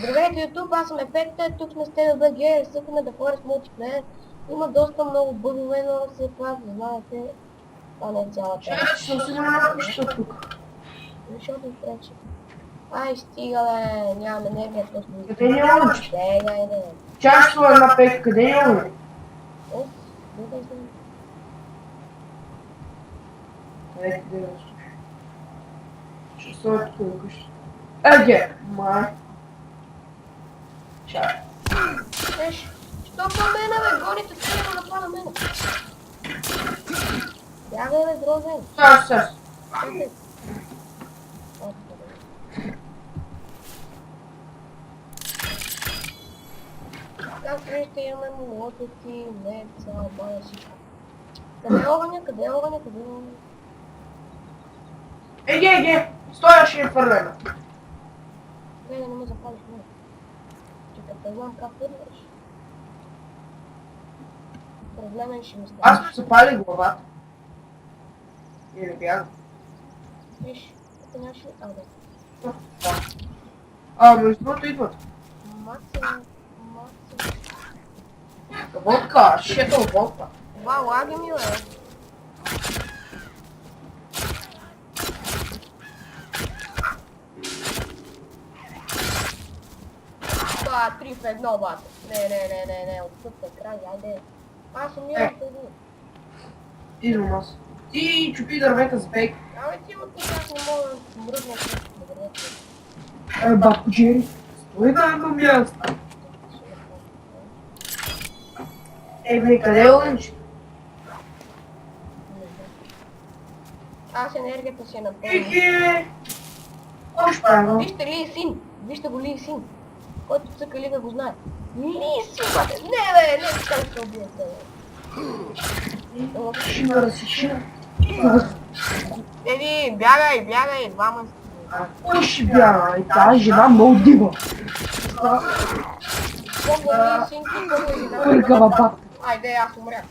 Здравейте, ютуб, аз съм Ефекта, тук сме с TVBG, съкаме да Forest Multiplayer. Има доста много бъгове, но все пак, знаете, това не е цялата. Чакай, че съм си на къща тук. Защото пречи. Ай, стига, бе, нямам енергия, просто... Къде ни е момче? Айде. Чакай, една пек, къде ни е момче? Оф, не да знам. Къде да слушаш? Ще стоя тук на къща. Еге, май. Чакай. Еш, що по мене, бе, гоните трябва да напада мене. Бягай, бе, дрозен. Сега. Чакай. Както вижте, имаме молотоци, меца, бая, всичко. Къде е огъня? Къде е огъня? Къде е огъня? Еге, стоя ще е фърлена. Не, не ме запалиш мене. Чакай, да знам как фърлиш. Проблемен ще ми стане. Аз ми запали главата. И не бягам. Виж, тук нямаше... А, да. Между другото идват. Максимум. Водка, шето водка. Вау, лаги ми, бе. Това 3 в 1, бате. Не, от тук е край, айде. Аз умирам преди. Идвам аз. Ти чупи дървета с бейк. Абе ти от тук аз не мога да мръдна да Батко Джери, стой на едно място. Бе, къде е Оленче? Аз енергията си е напълна. Еге! Още правилно. Вижте Ли Син! Вижте го Ли Син! Който цъка Лига го знае. Ли Син, бате! Не, бе! Не, така да се убиете, бе! Шина разсичина. Еди, бягай! Двама сте. Кой ще бяга? Тази жена много дива. Помня Ли Син, ти първо жена. Пъргава бак. Айде, аз умрях.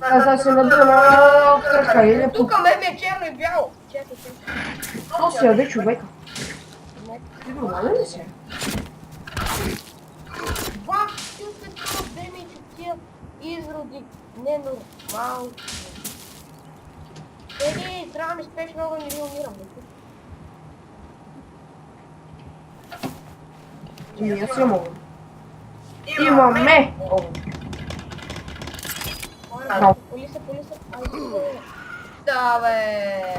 Аз се надъна на кръка или по... Тук ме е черно и бяло. Чакай. То си яде човека. Не. Ти нормален ли си? Бах, ти се това демидж от тия изроди. Ненормално. Еди, трябва ми спешно много не ви умирам. Ами аз имам. Имаме! Поли се. Айде. Да, бе.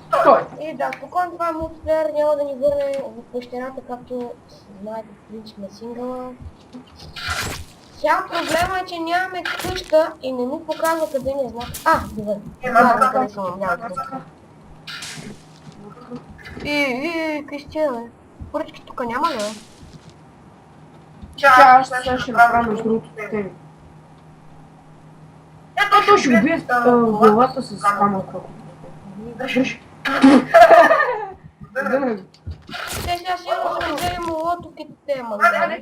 Стой! И да, спокойно това мултиплеер няма да ни върне в пещерата, както знаете в принцип на сингъла. Сега проблема е, че нямаме къща и не ми показва къде ни е знак. Добре. Знам къде съм, няма къща. Къща, бе. Поръчки тук няма ли, бе? Аз сега ще направя между другото теми. Той ще го бие главата с камъка. Виж. Те сега сигурно са взели молотоките, ама не.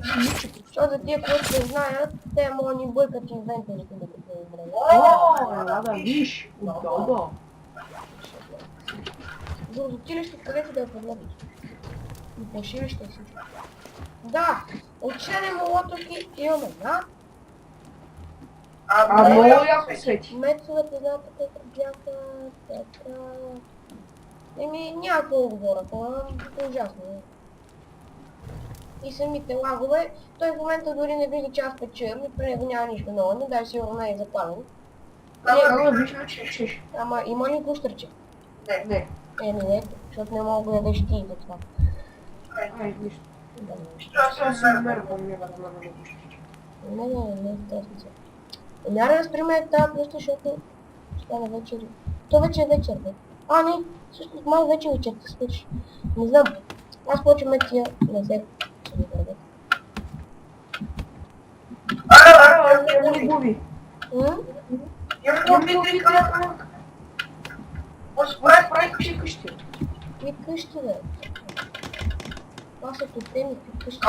Защото за тия, които не знаят, те могат ни бъркат инвентарите да го време. Да, виж, удобно. За училище където да я погледнеш. И по училище си. Да, от 7 молотоки имаме, да? Много яко свети. Мецовете, знаете, те бяха, така... Няма какво да говоря, това е ужасно. И самите лагове, той в момента дори не вижда, че аз печа, и при него няма нищо ново, не дай сигурно не е запален. Ама има ли гущърче? Не. Не, защото не мога да ядеш ти за това. Нищо. Аз се намеря да ми да намеря гущърче. Не, тази смисъл. Няма да сприме тази плюста, защото стана вечер. То вече е вечер, бе. Не, всъщност май вече вечерта свърши. Не знам. Аз почваме тия лазер. Ще ми дадат. Не губи. Имам три камъка. Прави къщи. Какви къщи, бе? Това са тотеми, какви къщи.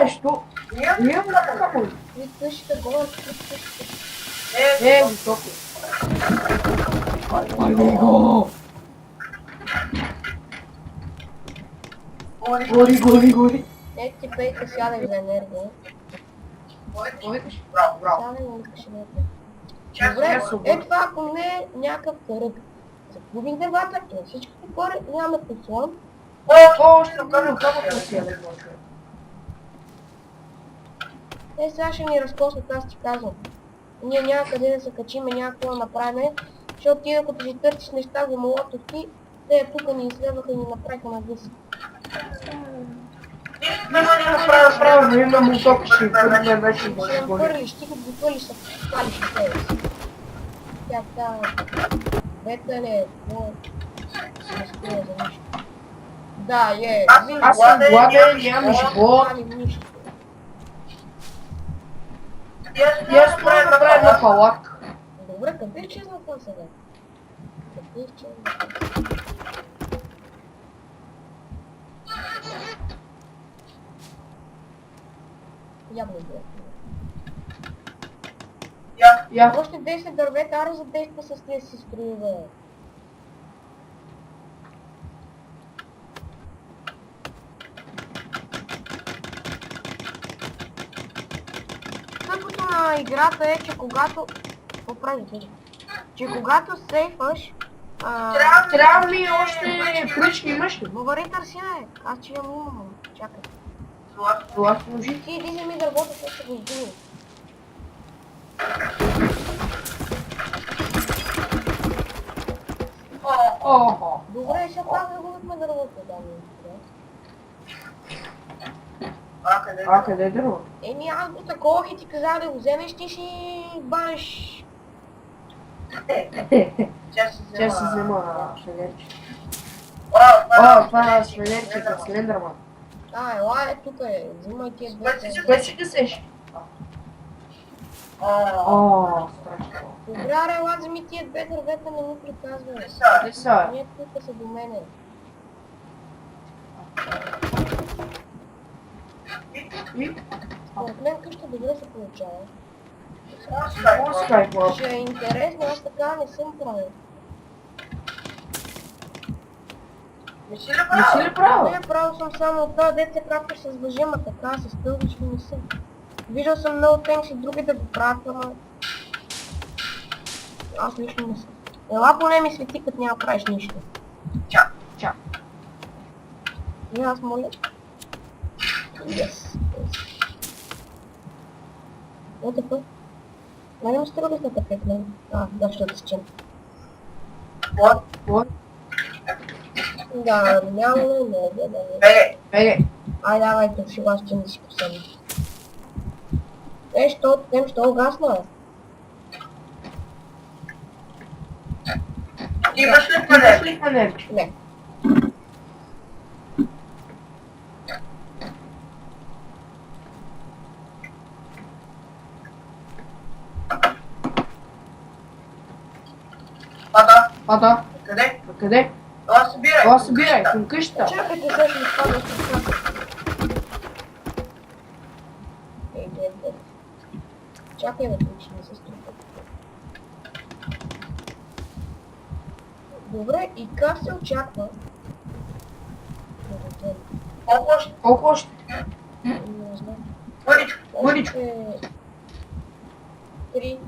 Що? Имам камък. Какви къщите, горе, какви къщите. Високо. Пали го! Гори. Не ти пейка сядай за енергия. Какво викаш? Браво. Сядай, не искаш енергия. Добре, е това ако не е някакъв кръг. Загубих дебата и на всичките горе нямаме подслон. Ще кажа камък на сяда. Те сега ще ни разкоснат, аз ти казвам. Ние няма къде да се качиме, няма какво да направим, защото ти докато си търсиш неща за молотовки, те тук ни изследваха и ни направиха на вис. Направо, има молотовки, ще хвърлим начин да Ще се им горе. хвърлиш, ти като го хвърлиш, ще палиш от тебе си. Тя така... Бетале, какво... се разкрива за нищо. Да, Аз съм гладен, нямам живот. Палим нищо. И аз мога да направя една палатка. Добре, къде е изчезна това сега? Къде е изчезна? Явно е. Я. Още 10 дървета, аре за 10 с тези си строеве. Тъпото на играта е, че когато... Какво прави ти? Че когато сейфаш... Трябва ми още пръчки имаш ли? Говори търсиме, аз че имам. Чакай. Това служи. Ти иди вземи дървото, ще ще го издигни. Охо. Добре, ще пак загубихме дървото, дами. А къде е дърво? Еми аз го таковах и ти казах да го вземеш, ти си банеш. Тя се взема шведерче. Това е шведерче, Слендърман. Ела е, тук е, взимай тия двете. Къде си гасеш? Страшно. Добре, аре, ела, вземи тия две дървета, не ми приказвай. Къде са? Ние тук са до мене. Според мен къща добре се получава. Скайпа. Ще е интересно, аз така не съм правил. Не си ли правил? Не, правил съм само от това деца, както с въжема, така, с стълбички не съм. Виждал съм много тенши, други да го правят, ама... Аз лично не съм. Ела поне ми свети, като няма правиш нищо. Чак. И аз моля. Yes. What the fuck? Мене му струва да така пекне. Да, ще да с чем. Вот. Да, няма не. Беге. Ай, давай, тук ще вас чем да си посъдим. Що угасна, бе? Имаш ли фанерче? Не. Пада. Къде? Това събирай, към къщата. Чакайте, сега ще ми спадна с това. Чакай, бе, тук ще ми се струпа. Добре, и как се очаква? Колко още? Не знам. Мъничко. Три.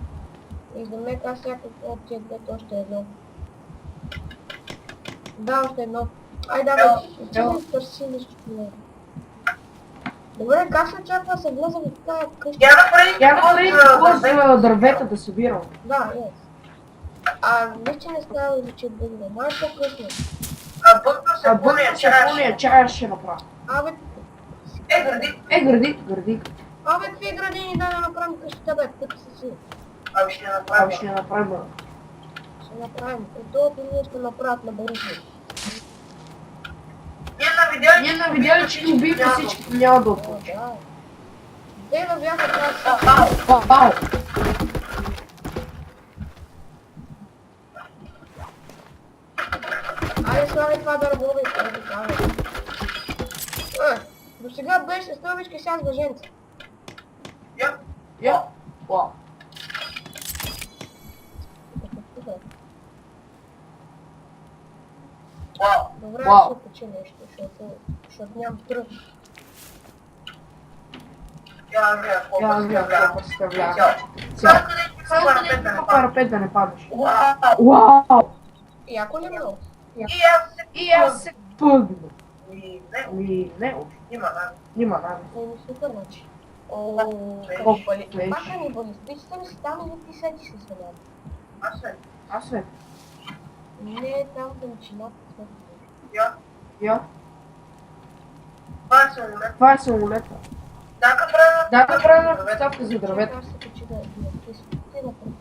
И за мен аз всяко от тия двете още едно. Да, още едно. Ай, давай, отивай търси нещо в него. Добре, как се очаква да се влезе в тази къща? Я направи какво за дървета да събирам. Да, виж, че не става да че бъде. Май по-късно. Бъдна се пълния чая ще направя. Гради. Какви градини да направим къщата, бе, тъпи си. Ще направим. Ще направим. Отдолу ние ще направят на барите. Ние навидяли, че ни убиха всички, няма да отпочи. Да. Те да бяха тази. Бау! Айде слагай това дърво, бе, това да кажа. До сега беше стълбички, сега с въженца. Я. Вау. Добре, Вау. ще качи нещо, защото защото нямам тръг. Я виждам какво представлява. Цял. Само където има парапет да не падаш. Вау! Яко ли много? И аз се пъгна. Ами, не, няма надо. Не ми супер, значи. Ооо, Колко как бъли. флеш. Пака ми бъли. Спичате ли си там или ти седи се свалям? Аз се. Не, там да начинат. Я. Това е самолета. Да, правилна поставка за дървета. Аз се качи да ти напред.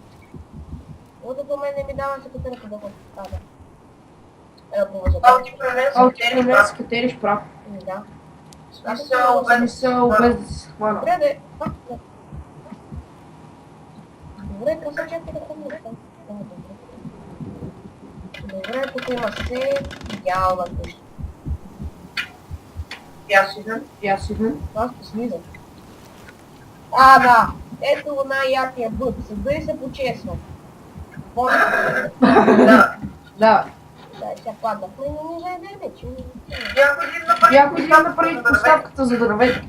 Вода до мен не ми дава секретарка да ходи. А, да. Повъза. А от ти прелез катериш прав. Да. Смисъл без да се хвана. Добре, де. Пак, да. Добре, къса чакай да ходим там. Добре, тук има се идеална къща. И аз идвам. Аз послизам. А, да. Ето го най-яркия бъд. Седа и се почесва. Да. Да, сега паднахме, но не заедеме, че не Бях отидем да прави поставката за дървета.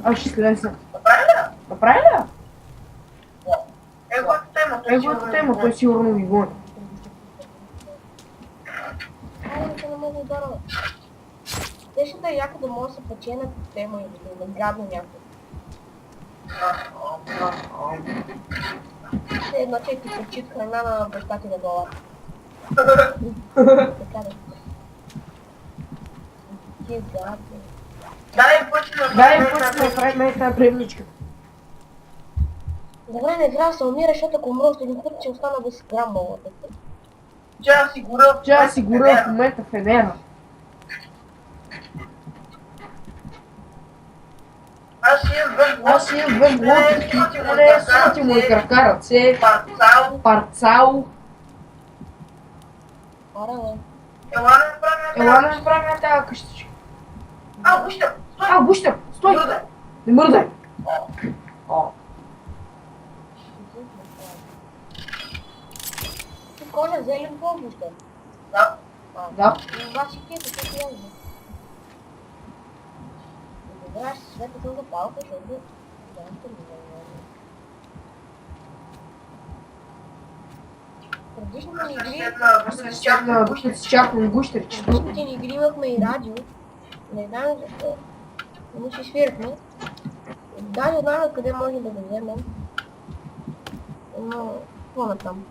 Аз ще слеза. Направи ли? Еговата тема, той сигурно ви гони. Айде, да не мога да ударя. Теше да е яко да може да се печена тема и да нагадне някой. Едно, че ти почит храна на баща ти на долар. Така да. Ти гади. Дай път да направим тази премничка. Добре, не трябва да се умира, защото ако умръл ще един път, че остана да си грамбала. Тя си гора в момента в Енера. Аз имам две глотки, не сати му и крака ръце, парцал. Ара, бе. Ела да направим тази къщичка. Гущер, стой! Не мърдай! О, Ти кожа зелен по-гуща. да. Обаче ти е така ясно. Добре, аз ще света съм запалка, защото... Предишните ни игри... Аз ще чакам гущерчето. Предишните ни игри имахме и радио. Не знам защо. Но си свирахме. Даже знам къде може да го вземем. Но... Какво на там?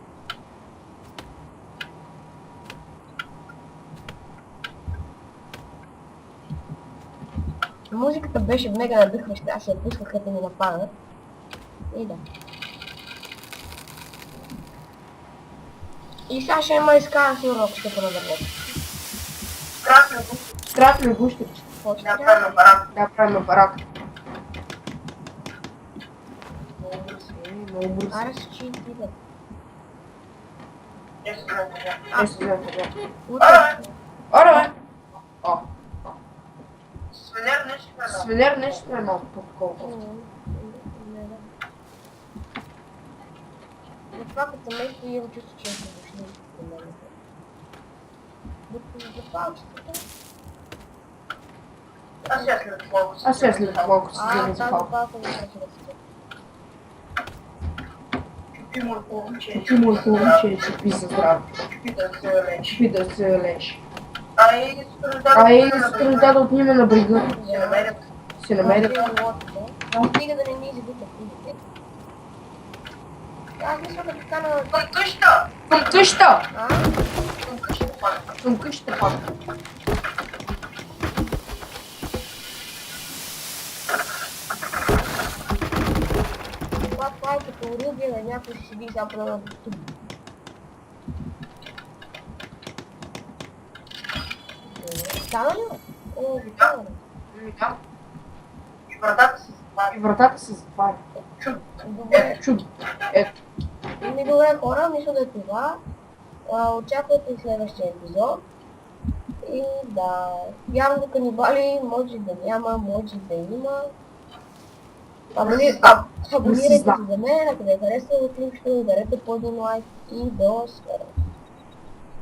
Музиката беше мега надъхваща, аз я пусках да ми нападат. И да. И сега ще има изкара си урок, ще продължа. Стратно гущерчето. Какво ще трябва? Да, правим барак. Много бързо. Аре си чи идва. Е, се взема така. Утре. Ора, бе! О. Свенер нещо е малко по-такова. Не, да. Но това като нещо имам чувство, че ще дошли до мен. За палчетата. Аз сега след малко си взема Тази за палка. палка ми ще да се. Ти му е хубаво, че се пи за здраве. Пи да се леш. А и сутринта да отнеме на брега. Се намерят. Стига да не ни избутат пилите. Аз мисля да така на... Към къща! А? Към къща пак. Това е като оръдие на някой си седи запада на тук. Стана ли? О, витана. Да. И вратата се затваря. Добре. Чудо. Ето. Ами добре хора, мисля да е това. Очаквайте следващия епизод. И да, явно канибали може да няма, може да има. Абонирайте се за мен, ако не харесва, да кликнете, ударете по един лайк и до скоро.